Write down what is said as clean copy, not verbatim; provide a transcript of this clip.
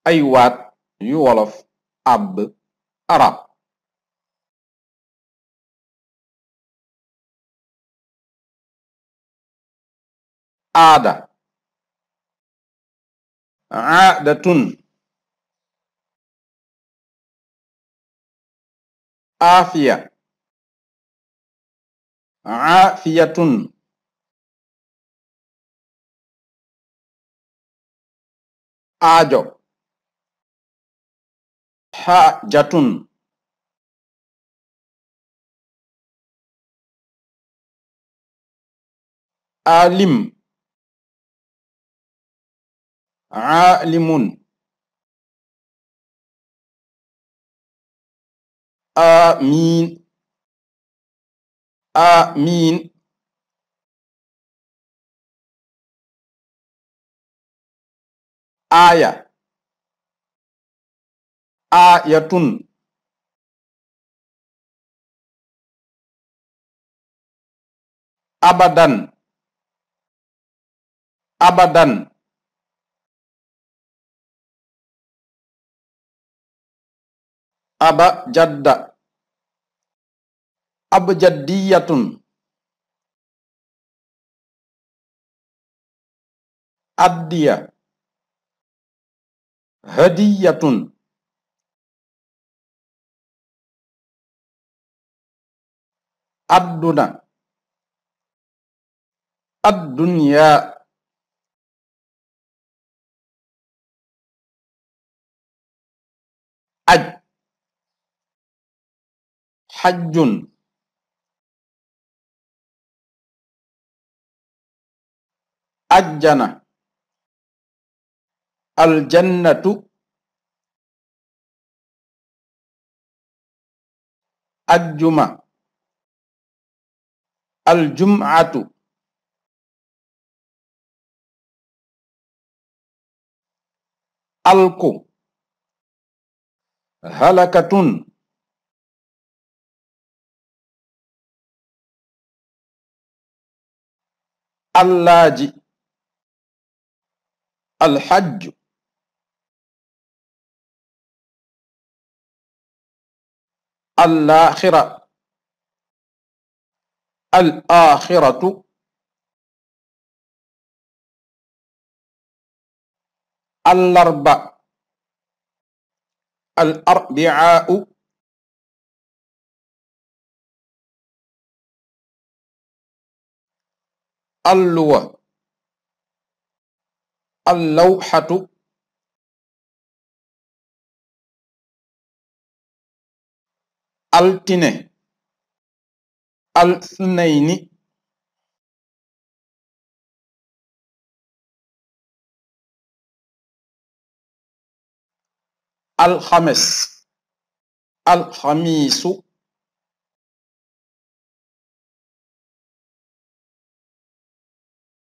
ay waat yu wolof àbb arab. aada aadatun. aafiya aafiyatun. aajo xaajatun. alim aalimun. amiin amiin. aaya aayatun. abadan abadan. abjadda abjadiyatun. addiya hadiyatun. adduna addunya. aj xajjun. ajjana aljannatu. ajjuma aljum'atu. alku halakatun. allaaji alxajju. allaaxira alaaxiratu. allarba alarbicaau. alluwa allawxatu. altine alsnayni. alxames alxamiisu.